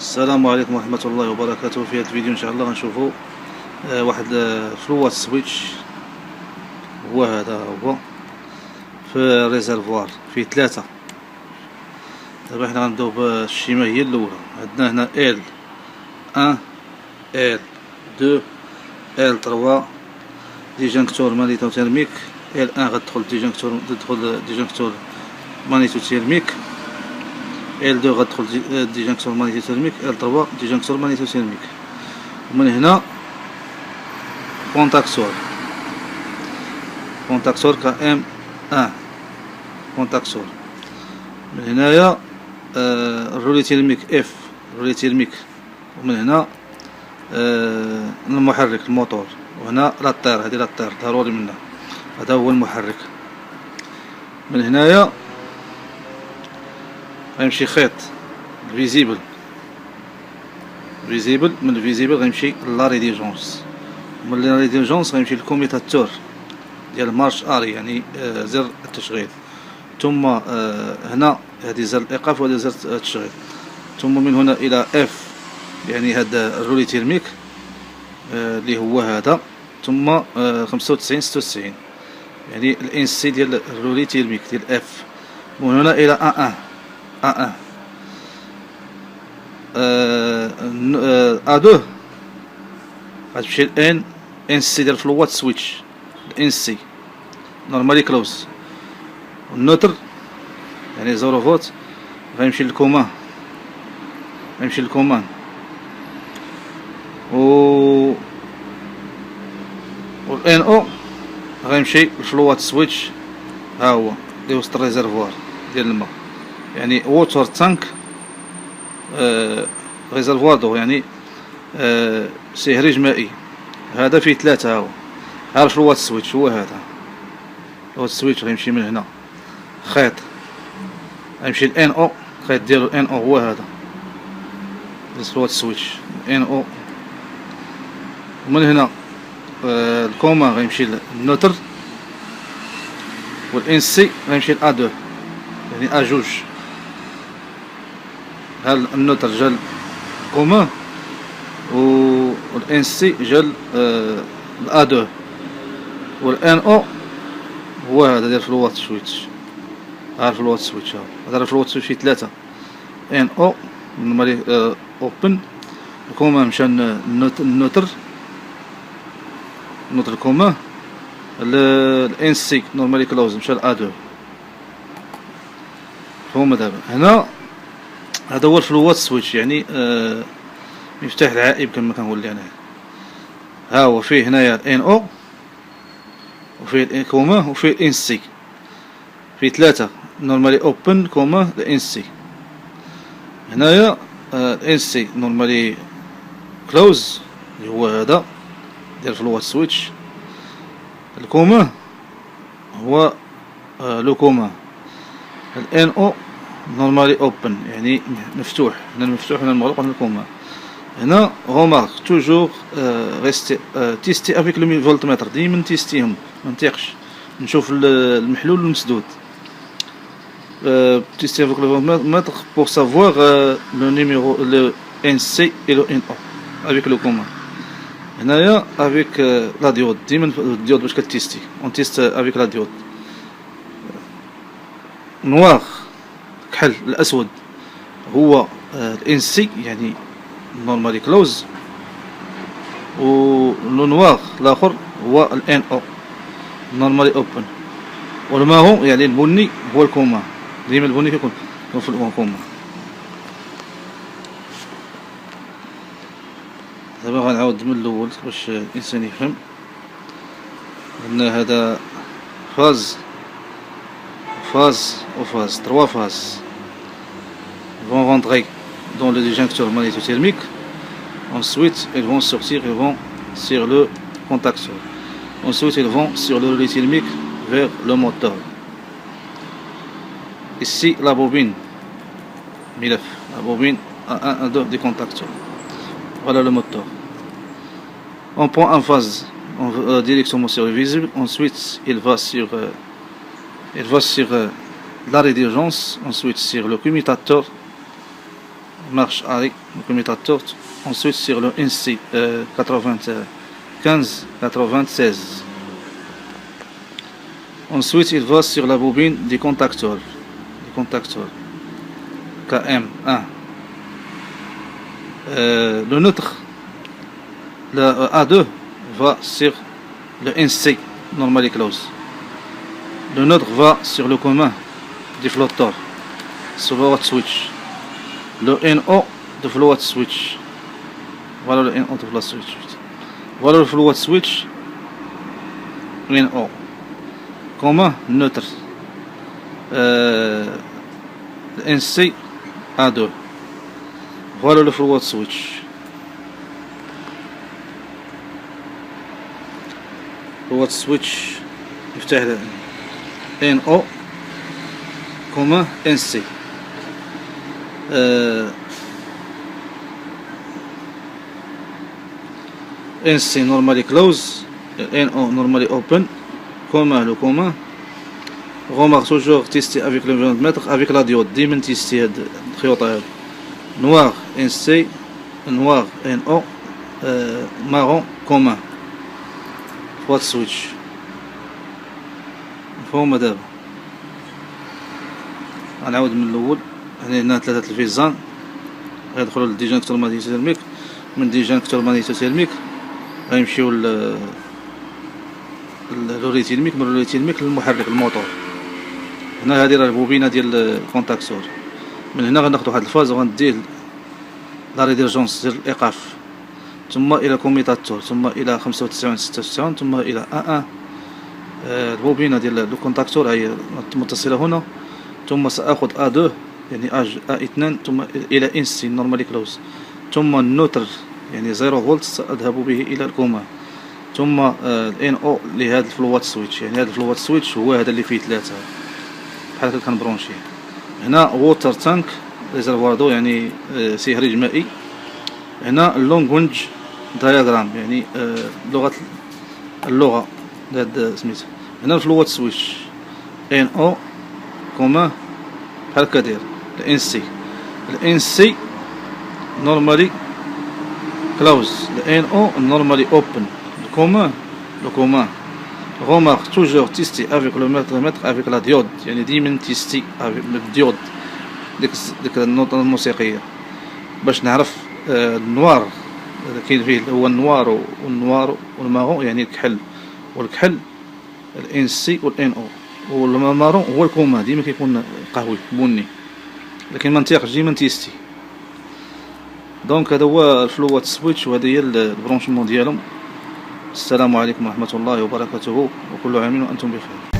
السلام عليكم ورحمة الله وبركاته. في هذا الفيديو ان شاء الله غنشوفوا واحد فلوات سويتش. هو هذا هو في ريزرفوار فيه ثلاثة. دابا حنا غنبداو بالشيمة هي الاولى. عندنا هنا ال 1 ال 2 ال 3 ديجانكتور مانيتو تيرميك. ال 1 غتدخل ديجانكتور مانيتو تيرميك. L2 غتدخل ديجانكتور مانيتو تيرميك. L3 ديجانكتور مانيتو تيرميك. ومن هنا كونتاكتور كام 1 كونتاكتور. من هنايا الرولي تيرميك اف الرولي تيرميك. ومن هنا المحرك الموتور. وهنا لاطير، هذه لاطير ضروري منها، هذا هو المحرك. من هنايا غيمشي خيط فيزيبل. من الفيزيبل غيمشي لا ريديجونس. من لا ريديجونس غيمشي للكوميتاتور ديال مارش اري، يعني زر التشغيل. ثم هنا هذه زر الايقاف وهذه زر التشغيل. ثم من هنا الى اف، يعني هذا الرولي تيرميك اللي هو هذا. ثم 95 96 يعني الان سي ديال الرولي تيرميك ديال اف. ومن هنا الى A1 A2 غتمشي الان سي ديال فلوات سويتش. الان سي نورمالي كلوز. والنوتر يعني 0 فولت غيمشي للكومان، والان او غيمشي لفلوات سويتش. ها هو اللي وسط الريزرفوار ديال الماء، يعني ووتر تانك ريزرفوار دو، يعني سهريج مائي. هذا فيه ثلاثة. هاو ها الفلوات سويتش. هو هذا فلوات سويتش. غيمشي من هنا خيط غيمشي الان او، خيط ديالو الان او هو هذا فلوات سويتش ان او. ومن هنا الكوما غيمشي للنوتر، والان سي غيمشي ل A2 يعني A2. ها النوتر جا الكوما والان سي جا A2. والان او هو هذا ديال فلوات سويتش. ها الفلوات سويتش. هذا الفلوات سويتش فيه ثلاثة. ان او نورمالي اوبن. الكوما مشى النوتر الكوما. الان سي نورمالي كلوز مشى A2. هما دابا هنا هذا هو الفلوات سويتش، يعني مفتاح العائب كما كنقول لي انا. ها هو فيه هنايا ان او، وفيه الان كوما، وفيه الان سي. فيه ثلاثة نورمالي اوبن كوما الان سي. هنايا الان سي نورمالي كلوز اللي هو هذا ديال فلوات سويتش. الكوما هو لو كوما. الان او نورمالي اوبن يعني مفتوح. هنا المفتوح، هنا المغلق، هنا الكوما. هنا رومارك توجور ريستي تيستي افيك لو فولتمتر. ديما نتيستيهم، ما نطيقش نشوف المحلول المسدود. تيستي افيك لو فولتمتر بور سافوار لو نيميرو لو ان سي اي لو ان او افيك لو كوما. هنايا افيك لا ديود. ديما الديود باش كتيستي اون تيست افيك لا ديود. نوار كحل الاسود هو الان سي يعني نورمالي كلوز. و لو نوار الاخر هو الان او نورمالي اوبن. والمارون يعني البني هو الكوما. ديما البني كيكون في الكوما. دابا غنعاود من الاول باش الانسان يفهم. عندنا هذا فاز وفاز 3 phases vont rentrer dans le disjoncteur magnétothermique. Ensuite ils vont sortir, ils vont sur le contacteur. Ensuite ils vont sur le relais thermique vers le moteur. Ici la bobine ملف، la bobine A1 A2 du contacteur. Voilà le moteur. On prend en phase directement sur le visible. Ensuite il va sur la rédigence, ensuite sur le commutateur marche avec le commutateur. Ensuite sur le NC 95-96. Ensuite il va sur la bobine du contacteur. KM1. Le neutre, le A2 va sur le NC normally close. Le neutre va sur le commun du flotteur, sur le float switch. Le NO de float switch. Voilà le NO de float switch. Voilà le float switch NO. Commun neutre. Le NC A2. Voilà le float switch. float switch يفتح NO كوما NC. NC normally close, NO normally open, le commun. Remarque toujours tester avec le voltmètre, avec la diode. ديما تيستي هاد الخيوطة هاد. Noir NC, noir NO, marron commun. float switch. مفهومة دابا. غنعاود من الأول. هنا 3 الفيزان غيدخلوا للديجانكتور ماغنيتوتيرميك. من ديجانكتور ماغنيتوتيرميك غيمشيو للوريتيرميك، من الوريتيرميك للمحرك الموتور. هنا هذه راه البوبينه ديال الكونتاكتور. من هنا غناخدو واحد الفاز وغنديه لا ريديرجونس ديال الايقاف، ثم الى كوميتاتور، ثم الى 95 96، ثم الى A1. البوبينه ديال الكونتاكتور هي متصله هنا، ثم ساخذ A2 يعني A2، ثم الى NC نورمالي كلوز، ثم النوتر يعني 0 فولت سأذهب به الى الكوما، ثم ال NO لهذا الفلوات سويتش. يعني هذا الفلوات سويتش هو هذا اللي فيه 3 بحال هكا كنبرونشيه. هنا ووتر تانك ريزرفوار دو يعني سهريج مائي. هنا اللونغ داياغرام يعني اللغه هاد سميتها. هنا الفلوات سويتش NO كوما بحال هكا داير. ال NC normally close, le NO normally open, le commun. Remarque toujours tester avec le mètre avec la diode. يعني ديما تيستي avec الديود ديك النوطة الموسيقية باش نعرف النوار كاين فيه هو النوار والمارون يعني الكحل، والكحل الانسي والNO، والمارون هو الكوما ديما كيكون قهوي بني، لكن ما نتيقش ديما تيستي. دونك هذا هو الفلوات سويتش، وهذه هي البرونشمون ديالهم. السلام عليكم ورحمة الله وبركاته، وكل عام وأنتم بخير.